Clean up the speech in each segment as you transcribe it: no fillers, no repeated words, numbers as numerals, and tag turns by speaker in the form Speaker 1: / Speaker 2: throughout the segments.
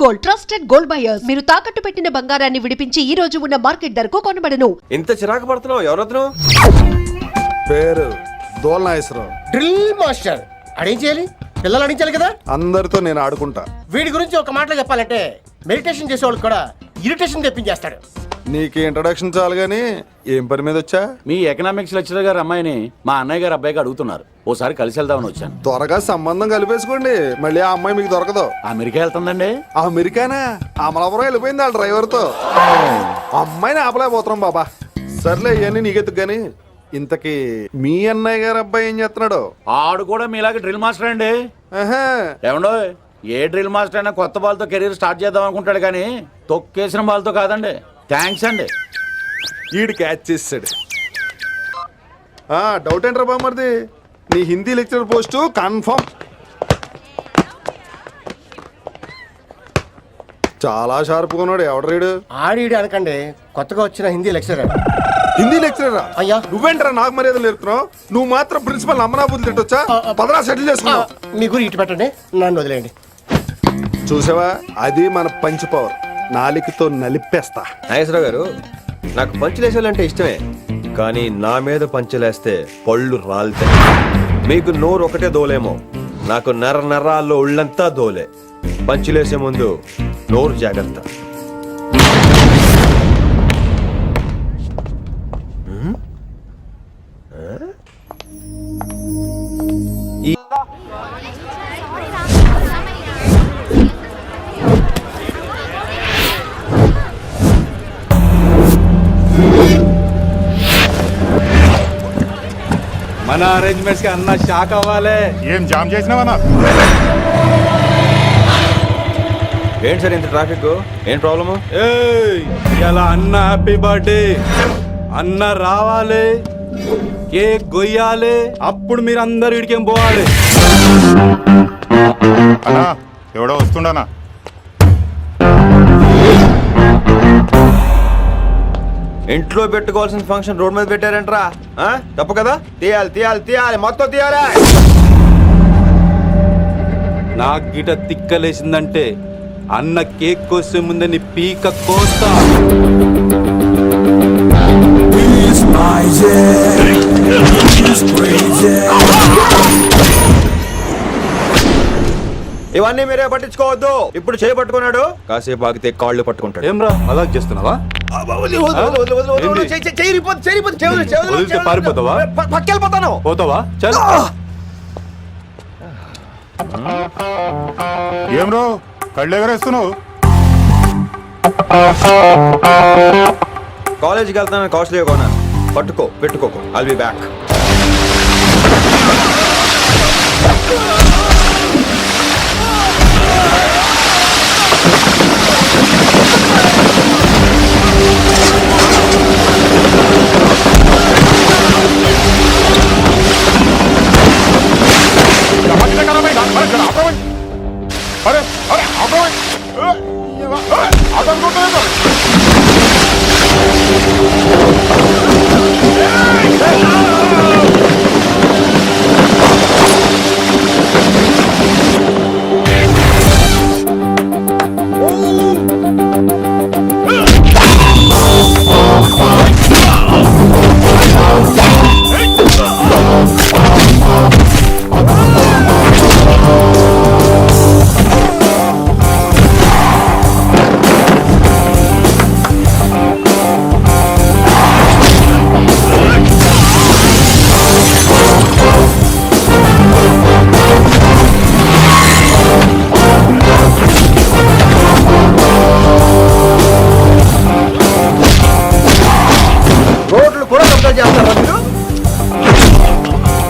Speaker 1: Gold, trusted gold buyers. మీరు తాకట్టు పెట్టిన బంగారాన్ని విడిపించి ఈ రోజు ఉన్న మార్కెట్ ధరకు కొనబడను.
Speaker 2: ఇంత చిరాకు పడుతున్నావు? ఎవరతను?
Speaker 3: పేరు దోల్నాగేశ్వరరావు.
Speaker 4: Drill master. అడేం చేయాలి? పిల్లలు అడించాలి కదా.
Speaker 3: అందరితో నేను ఆడుకుంటా.
Speaker 4: వీడి గురించి ఒక మాటలో చెప్పాలంటే మెడిటేషన్ చేసేవాళ్ళు కూడా ఇరిటేషన్ తెప్పించేస్తాడు.
Speaker 3: నీకు ఇంట్రడక్షన్ చాలు గానీ ఏం పని మీద వచ్చా?
Speaker 5: మీ ఎకనామిక్స్ లెక్చరర్ గారు అమ్మాయిని మా అన్నయ్య గారు అబ్బాయికి అడుగుతున్నారు. ఓసారి కలిసి వెళ్దామని వచ్చాను.
Speaker 3: త్వరగా సంబంధం కలిపేసుకోండి, మళ్ళీ ఆ అమ్మాయి మీకు దొరకదు.
Speaker 5: అమెరికా వెళ్తుందండి.
Speaker 3: అమెరికానా? అమలాపురం వెళ్ళిపోయింది వాళ్ళ డ్రైవర్తో. అమ్మాయిని ఆపలేకపోతున్నాం బాబా. సర్లే ఇవన్నీ నీకెత్తుకు గాని ఇంతకీ మీ అన్నయ్య గారు అబ్బాయి ఏం చేస్తున్నాడు?
Speaker 5: ఆడు కూడా మీలాగే డ్రిల్ మాస్టర్ అండి. ఏమండో, ఏ డ్రిల్ మాస్టర్ అయినా కొత్త బాల్తో కెరీర్ స్టార్ట్ చేద్దాం అనుకుంటాడు కానీ తొక్కేసిన బాల్తో కాదండి. థ్యాంక్స్ అండి.
Speaker 3: ఈడు క్యాచ్ చేసాడు. డౌట్ ఏంట్రా బామ్మర్ది, నీ హిందీ లెక్చరర్ పోస్టు కన్ఫర్మ్. చాలా షార్ప్గా ఉన్నాడు. ఎవడరీడు?
Speaker 4: ఆడిడు అనకండి, కొత్తగా వచ్చిన హిందీ లెక్చరర్.
Speaker 3: హిందీ లెక్చరరా?
Speaker 4: అయ్యా
Speaker 3: నువ్వేంట్రా నాకు మర్యాద నేర్పుతున్నావు? నువ్వు మాత్రం ప్రిన్సిపల్ అమ్మనాబుద్ధి తిట్టొచ్చా? పదరా సెటిల్ చేసుకున్నావు.
Speaker 4: మీ గురి ఇటు పెట్టండి, నన్ను వదిలేయండి.
Speaker 3: చూసావా, అది మన పంచ్ పవర్. నాలికతో నలిపేస్తా.
Speaker 2: నాగేశ్వరరావు గారు, నాకు పంచులేసాలంటే ఇష్టమే, కానీ నా మీద పంచులేస్తే పళ్ళు రాలుతాయి. మీకు నోరు ఒకటే దోలేమో, నాకు నరాల్లో ఒళ్ళంతా దోలే. పంచులేసే ముందు నోరు జాగ్రత్త.
Speaker 6: మన అరేంజ్మెంట్స్ కి అన్న షాక్ అవ్వాలి.
Speaker 7: ఏం జామ్ చేసినావన్నా?
Speaker 2: ఏంటి సార్ ఇంత ట్రాఫిక్? ఏం ప్రాబ్లము?
Speaker 6: ఇలా అన్న హ్యాపీ బర్త్డే, అన్న రావాలి, కేక్ గొయ్యాలి, అప్పుడు మీరు అందరు ఇడికేం పోవాలి.
Speaker 7: అన్నా ఎవడో వస్తుండనా?
Speaker 2: ఇంట్లో పెట్టుకోవాల్సిన ఫంక్షన్ రోడ్ మీద పెట్టారంట్రా. తప్పు కదా? తీయాలి తీయాలి తీయాలి, మొత్తం తీయాలి.
Speaker 6: నాకు గిట తిక్కలేసిందంటే అన్న కేక్ కోసే ముందే నీ పీక కోస్తా.
Speaker 2: ఇవన్నీ మీరే పట్టించుకోవద్దు. ఇప్పుడు చేయి పట్టుకున్నాడు, కాసేపు ఆగితే కాళ్ళు పట్టుకుంటాడు.
Speaker 6: ఏమ్రా మజాక్ చేస్తున్నావా? పారిపోతావా?
Speaker 2: పక్కెళ్ళిపోతాను.
Speaker 6: పోతావా? చల్.
Speaker 7: ఏం రో కళ్ళు ఎగరేస్తున్నావు?
Speaker 2: కాలేజీకి వెళ్తాను, కాస్ట్లీ కొనా. పట్టుకో, పెట్టుకోకు. I'll be back.
Speaker 7: అరే అరే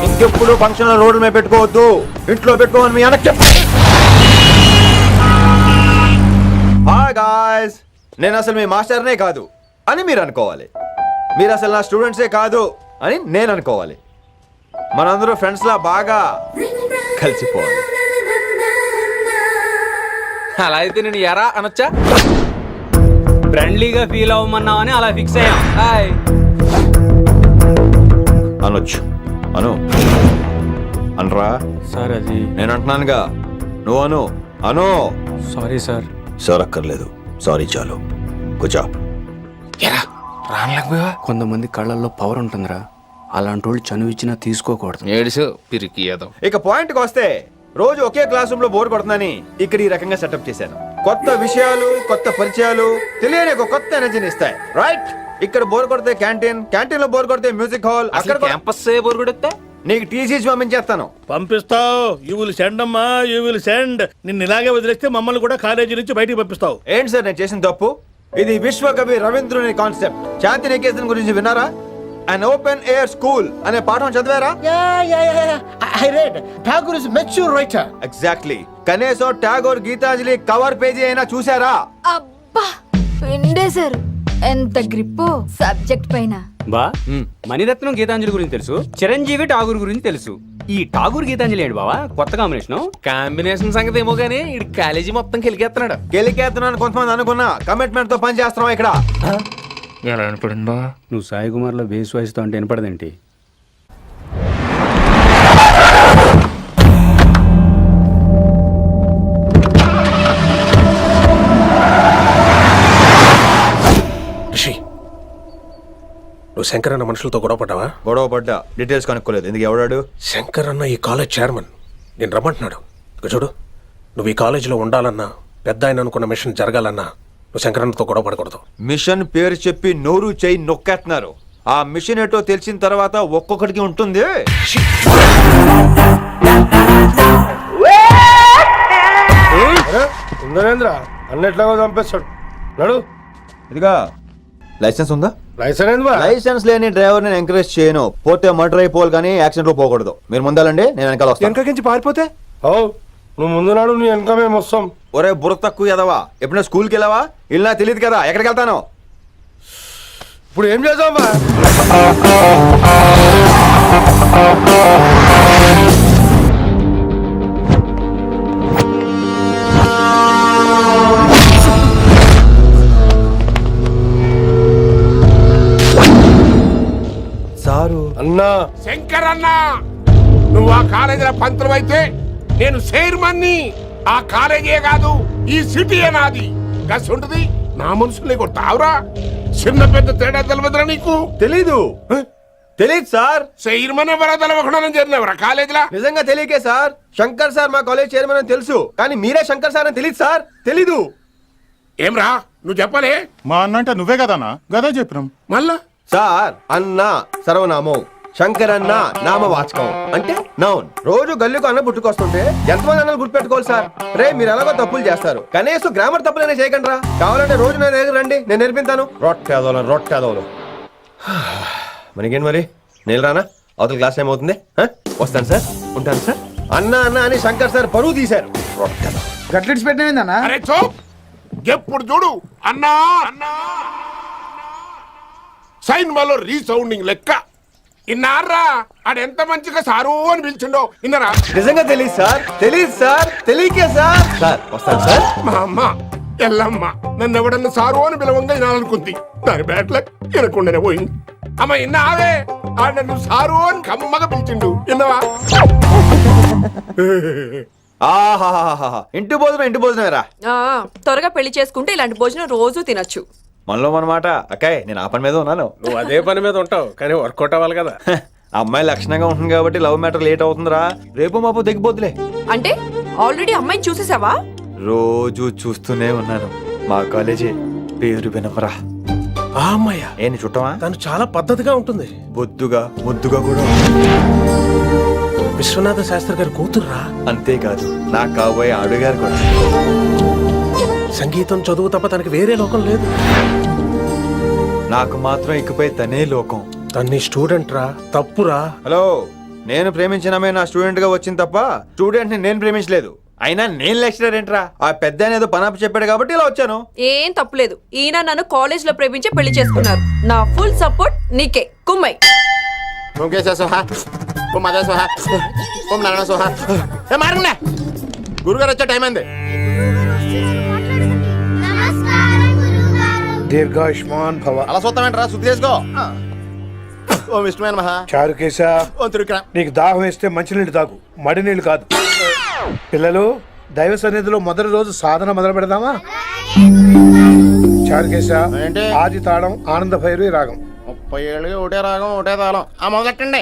Speaker 7: ఇంకెప్పుడు ఫంక్షన్ రోడ్ల మీద పెట్టుకోవద్దు, ఇంట్లో పెట్టుకోమని మీ అన్నకు చెప్పు. హాయ్ గాయ్స్, నేను అసలు మీ మాస్టర్నే కాదు అని మీరు అనుకోవాలి. మీరు అసలు నా స్టూడెంట్సే కాదు అని నేను అనుకోవాలి. మనందరూ ఫ్రెండ్స్ లా బాగా కలిసిపోవాలి.
Speaker 8: అలా అయితే నేను ఎరా అనొచ్చా? ఫ్రెండ్లీగా ఫీల్ అవ్వమన్నావని అలా ఫిక్స్ అయ్యాం. హాయ్
Speaker 2: అనొచ్చు. అను అనరా
Speaker 8: సార్. అది
Speaker 2: నేను అంటున్నానుగా, నువ్వు అను. అను.
Speaker 8: Sorry sir.
Speaker 2: సరక్కర్లేదు. సారీ చాలు. Good job.
Speaker 9: కొంతమంది కళ్ళల్లో పవర్ ఉంటుందిరా, అలాంటి వాళ్ళు చనువు ఇచ్చినా తీసుకోకూడదు.
Speaker 8: ఏడుసు పిరికి ఏదో.
Speaker 2: ఇక పాయింట్కి వస్తే రోజు ఒకే క్లాస్ రూమ్ లో బోర్ కొడుతుందని ఇక్కడ ఈ రకంగా సెటప్ చేశాను. కొత్త విషయాలు, కొత్త పరిచయాలు తెలియని ఒక కొత్త ఎనర్జీని ఇస్తాయి. రైట్, ఇక్కడ బోర్ కొడితే క్యాంటీన్, క్యాంటీన్ లో బోర్ కొడితే మ్యూజిక్ హాల్, అక్కడ
Speaker 8: క్యాంపస్ బోర్ కొడితే
Speaker 2: నీకు టీసీస్ పంపించేస్తాను.
Speaker 10: పంపిస్తావు. యూ విల్ సెండ్ అమ్మా, యూ విల్ సెండ్. నిన్ను ఇలాగే వదిలేస్తే మమ్మల్ని కూడా కాలేజీ నుంచి బయటికి పంపిస్తావు.
Speaker 2: ఏంటి సార్ నేను చేసిన తప్పు? ఇది విశ్వకవి రవీంద్రుని కాన్సెప్ట్. శాంతి నికేతన్ గురించి విన్నారా? అన్ ఓపెన్ ఎయిర్ స్కూల్ అనే పాఠం చదివారా?
Speaker 4: I read Tagore is mature writer.
Speaker 2: Exactly. కనీసం టాగోర్ గీతాంజలి కవర్ పేజీ అయినా చూసారా?
Speaker 11: అబ్బా పిండేశారు. ఎంత గ్రిప్పో సబ్జెక్ట్ పైన.
Speaker 9: బా మణిరత్నం గీతాంజలి గురించి తెలుసు, చిరంజీవి ఠాగూర్ గురించి తెలుసు. ఈ ఠాగూర్ గీతాంజలి ఏంటి బావా కొత్త కాంబినేషన్?
Speaker 8: కాంబినేషన్ సంగతి ఏమో గానీ ఇడు కాలేజీ మొత్తం కెలికేస్తున్నాడు.
Speaker 2: గెలికేస్తున్నాను కొంతమంది అనుకున్నా. కమిట్మెంట్ తో పని చేస్తున్నాం ఇక్కడ.
Speaker 8: ఎలా అనిపడిందా?
Speaker 9: నువ్వు సాయి కుమార్ లో బేస్ వాయిస్తో అంటే వినపడదేంటి?
Speaker 10: నువ్వు శంకర్ అన్న మనుషులతో గొడవ పడ్డావా?
Speaker 2: గొడవ పడ్డా, డీటెయిల్స్ కనుక్కోలేదు. ఎందుకు? ఎవడాడు?
Speaker 10: శంకర్ అన్న ఈ కాలేజ్ చైర్మన్. నేను రమ్మంటున్నాడు. ఇక చూడు, నువ్వు ఈ కాలేజీలో ఉండాలన్నా, పెద్ద ఆయన అనుకున్న మిషన్ జరగాలన్నా నువ్వు శంకర్ అన్నతో గొడవ పడకూడదు.
Speaker 2: మిషన్ పేరు చెప్పి నోరు చేయి నొక్కేస్తున్నారు. ఆ మిషన్ ఏటో తెలిసిన తర్వాత ఒక్కొక్కడికి ఉంటుంది.
Speaker 3: ఉందనేంద్ర అన్నెట్లాగో చంపేస్తాడు. నడు.
Speaker 2: ఇదిగా లైసెన్స్ ఉందా?
Speaker 3: లైసెన్స్
Speaker 2: లైసెన్స్ లేని డ్రైవర్ నేను ఎంకరేజ్ చేయను. పోతే మర్డర్ అయిపోవాలి కానీ యాక్సిడెంట్ లో పోకూడదు. మీరు ముందాలండి, నేను వెనకాల వస్తాను.
Speaker 3: వెనకకించి పారిపోతే నువ్వు ముందు నాడు నీ వెనక మేము వస్తాం.
Speaker 2: ఒరే బుర్ర తక్కువ ఎదవా, ఎప్పుడైనా స్కూల్కి వెళ్ళావా? ఇలా తెలియదు కదా ఎక్కడికి వెళ్తాను.
Speaker 3: ఇప్పుడు ఏం చేద్దామా?
Speaker 2: సారు
Speaker 3: అన్నా
Speaker 10: శంకర్ అన్న, నువ్వు ఆ కాలేజీలో పంతులు అయితే నేను చైర్మన్ని. ఆ కాలేజీ కాదు, ఈ సిటీ నాది. గస్ ఉంటుంది నా మనుషుల్ని కొట్టావురా. చిన్న పెద్ద తేడా తెలియదురా నీకు?
Speaker 2: తెలీదు. తెలీదు సార్.
Speaker 10: చైర్మన్ ఎవరో తెలవకుండా చేరినవరా కాలేజీలో?
Speaker 2: నిజంగా తెలియకే సార్. శంకర్ సార్ మా కాలేజ్ చైర్మన్ అని తెలుసు, కానీ మీరే శంకర్ సార్ అని తెలియదు సార్. తెలీదు.
Speaker 10: ఏమ్రా నువ్వు చెప్పలే?
Speaker 3: మా అన్న అంటే నువ్వే కదన్నా, గదా చెప్పినాం.
Speaker 10: మళ్ళా
Speaker 2: సార్ అన్న సర్వనామం, శంకర్ అన్న నామవాచకం అంటే నౌన్. రోజు గల్లీకు అన్న పుట్టుకొస్తుంటే ఎంతమంది అన్నలు గుర్తుపెట్టుకోవాలి సార్. రే మీరు ఎలాగో తప్పులు చేస్తారు, కనీసం గ్రామర్ తప్పులైనా చేయకండి రా. కావాలంటే రోజు నా దగ్గర రండి, నేను నేర్పిస్తాను. రొట్టెదోలు మనకేం మరి? నేను రానా? అవతల క్లాస్ టైం అవుతుంది. వస్తాను సార్, ఉంటాను సార్. అన్న అన్న అని శంకర్ సార్ పరువు తీశారు.
Speaker 3: గట్లెట్స్ పెట్టినవిందన్నా?
Speaker 10: అరే చో, ఎప్పుడు చూడు అన్నా అన్నా. సైన్మాలో రీసౌండింగ్ లెక్క. ఇన్నారా ఆడెంత మంచిగా సారు అని పిలిచిండో ఇన్నరా?
Speaker 2: నిజంగా తెలియదు సార్. తెలియదు సార్. తెలియకే సార్. సార్ వస్తాను సార్.
Speaker 10: మా అమ్మ ఎల్లమ్మ నన్ను ఎవడన్నా సారు అని పిలవంగా వినాలనుకుంది. దాని బ్యాట్లక్ వినకుండానే పోయింది. అమ్మ ఇన్నావే, ఆడ నన్ను సారు అని కమ్మగా పిలిచిండు. విన్నవా?
Speaker 2: ఆహాహాహా, ఇంటి భోజనం రా.
Speaker 11: త్వరగా పెళ్లి చేసుకుంటే ఇలాంటి భోజనం రోజు తినొచ్చు.
Speaker 2: మనలో మనమాట. అక్కాయ్ నేను ఆ పని మీద ఉన్నాను.
Speaker 10: నువ్వు అదే పని మీద ఉంటావు, కానీ వర్కౌట్ అవ్వాలి కదా.
Speaker 2: అమ్మాయి లక్షణంగా ఉంటుంది కాబట్టి లవ్ మ్యాటర్ లేట్ అవుతుందిరా. రేపు మాపు దిగిపోతులే.
Speaker 11: అంటే ఆల్రెడీ అమ్మాయిని చూసేసావా?
Speaker 2: రోజు చూస్తూనే ఉన్నాను. మా కాలేజీ పేరు వినమరా.
Speaker 10: ఆ అమ్మాయ
Speaker 2: ఏంటి చుట్టమా?
Speaker 10: తను చాలా పద్ధతిగా ఉంటుంది.
Speaker 2: బొద్దుగా ముద్దుగా కూడా.
Speaker 10: విశ్వనాథ శాస్త్రి గారి కూతురురా.
Speaker 2: అంతేకాదు నాకు కాబోయే ఆడుగారు కూడా.
Speaker 10: సంగీతం చదువు తప్ప తనకి వేరే లోకం లేదు.
Speaker 2: నాకు మాత్రం ఇకపై తనే లోకం.
Speaker 10: తన్ని స్టూడెంట్ రా, తప్పురా.
Speaker 2: హలో, నేను ప్రేమించినమే నా స్టూడెంట్ గా వచ్చింది తప్ప స్టూడెంట్ ని నేను ప్రేమించలేదు. అయినా నేను లెక్చరర్ ఏంట్రా? ఆ పెద్ద ఏదో పనాపు చెప్పాడు కాబట్టి ఇలా వచ్చాను.
Speaker 11: ఏం తప్పులేదు. ఈయన నన్ను కాలేజ్ లో ప్రేమించి పెళ్లి చేసుకున్నారు. నా ఫుల్ సపోర్ట్ నీకే. కుమ్మై.
Speaker 10: గురుగారు వచ్చే టైం అయింది.
Speaker 3: దీర్ఘాయుష్మాన్ భవ.
Speaker 4: అలా చూస్తామంటారా? శుద్ధి చేసుకో. ఓ విష్ణుమైన మహా
Speaker 3: చారుకేశ,
Speaker 4: ఓ తిరుక్రా.
Speaker 3: నీకు దాహం వేస్తే మంచినీళ్ళు తాగు, మడి నీళ్ళు కాదు. పిల్లలు, దైవ సన్నిధిలో మొదటి రోజు సాధన మొదలు పెడదామా?
Speaker 10: చారుకేశ
Speaker 4: ఏంటి?
Speaker 10: ఆది తాళం ఆనంద భైరవి రాగం
Speaker 4: 30 ఏళ్ళుగా ఒకటే రాగం ఒకటే తాళం. ఆ మొదలెట్టండి.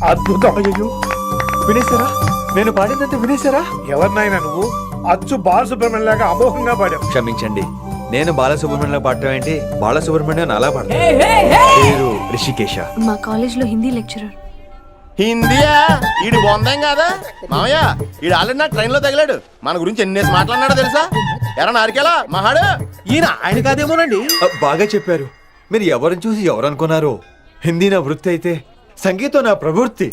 Speaker 10: అద్భుతం.
Speaker 7: వినేశారా? నేను పాడిందంటే వినేశారా?
Speaker 10: ఎవరినైనా నువ్వు అచ్చు బాలసుబ్రహ్మణ్యం లాగా అమోఘంగా పాడావు.
Speaker 7: క్షమించండి, నేను బాలసుబ్రహ్మణ్యంలో పాడటం ఏంటి, బాలసుబ్రహ్మణ్యం అలా పాడతాను. పేరు రిషికేశ.
Speaker 11: మా కాలేజ్ లో హిందీ లెక్చరర్.
Speaker 4: హిందీయా? ఈడు బొందేం కాదా మామయ్య? ఈడు ఆల్రెడీ నా ట్రైన్ లో తగిలాడు. మన గురించి ఎన్నేసి మాట్లాడినాడో తెలుసా? ఎరా నారికేలా మహాడు ఈయన ఆయన కాదేమోనండి.
Speaker 7: బాగా చెప్పారు. మీరు ఎవరిని చూసి ఎవరు అనుకున్నారు? హిందీ నా వృత్తి అయితే సంగీతం నా ప్రవృత్తి.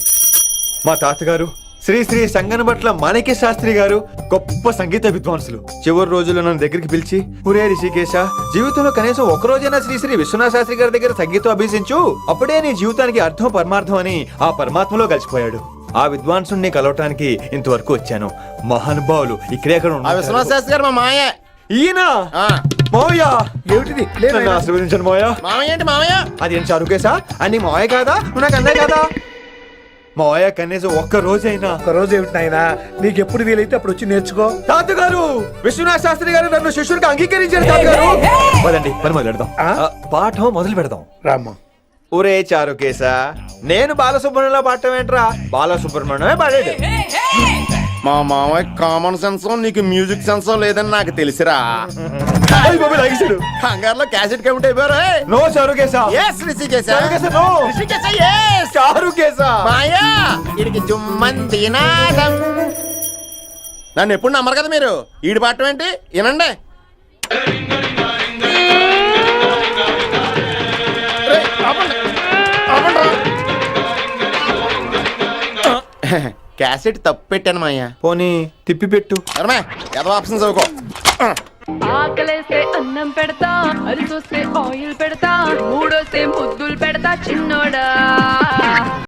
Speaker 7: మా తాతగారు శ్రీ శ్రీ సంగనబట్ల మాణిక్య శాస్త్రి గారు గొప్ప సంగీత విద్వాంసులు. చివరి రోజుల్లో నన్ను దగ్గరికి పిలిచి, ఒరే రిషికేశ, జీవితంలో కనీసం ఒక రోజైనా శ్రీ శ్రీ విశ్వనాథ శాస్త్రి గారి దగ్గర సంగీతం అభ్యసించు, అప్పుడే నీ జీవితానికి అర్థం పరమార్థం అని ఆ పరమాత్మలో కలిసిపోయాడు. ఆ విద్వాంసుని కలవటానికి ఇంతవరకు వచ్చాను. మహానుభావులు ఇక్కడే అక్కడ
Speaker 4: ఆ విశ్వనాథ శాస్త్రి గారు మా మామయ్య.
Speaker 7: ఈయన
Speaker 4: ఆ.
Speaker 7: మోయా
Speaker 10: ఏమిటిది?
Speaker 7: నన్ను ఆశీర్వదించండి మోయా.
Speaker 4: మామయ్య ఏంటి మామయ్య?
Speaker 7: అదేం చరుకేశా? అని మావయ్య కాదా? నువ్వు నాకు అన్నయ్య కదా? మావయ్య కనీసం ఒక్క రోజైనా.
Speaker 10: ఒక రోజు ఏమిటి నాయనా, నీకు ఎప్పుడు వీలైతే అప్పుడు వచ్చి నేర్చుకో.
Speaker 7: తాతగారు, విశ్వనాథ శాస్త్రి గారు నన్ను శిష్యుడికి అంగీకరించారు. తాతగారు పదండి, పని మొదలు పెడదాం. పాఠం మొదలు పెడదాం.
Speaker 10: రామ్మ.
Speaker 7: ఒరే చారుకేశా, నేను బాలసుబ్రహ్మణ్యంలో పాడటం ఏంట్రా? బాలసుబ్రహ్మణ్యమే పాడాడు.
Speaker 4: మా మామయ్య కామన్ సెన్స్ నీకు మ్యూజిక్ సెన్స్ లేదని నాకు తెలిసిరా. కంగారులో క్యాసెట్ కమిట్ అయిపోయారు.
Speaker 7: నో చారుకేశా.
Speaker 4: Yes, రిషికేశ.
Speaker 7: చారుకేశా, no.
Speaker 4: రిషికేశ, yes.
Speaker 7: చారుకేశా.
Speaker 4: మాయా ఈడికి జుమ్మంది నాదం. నన్ను ఎప్పుడు నమ్మరు కదా మీరు. ఈడి పాఠం ఏంటి వినండి. రేయ్, ఆపండి. ఆపండ్రా. క్యాసెట్ తప్పు పెట్టాను మాయ్యా.
Speaker 7: పోనీ తిప్పి పెట్టు.
Speaker 4: ఏదో ఆప్షన్ చదువుకో.
Speaker 11: ఆకలేస్తే అన్నం పెడతా, అరిసొస్తే ఆయిల్ పెడతా, మూడోస్తే ముద్దులు పెడతా చిన్నోడా.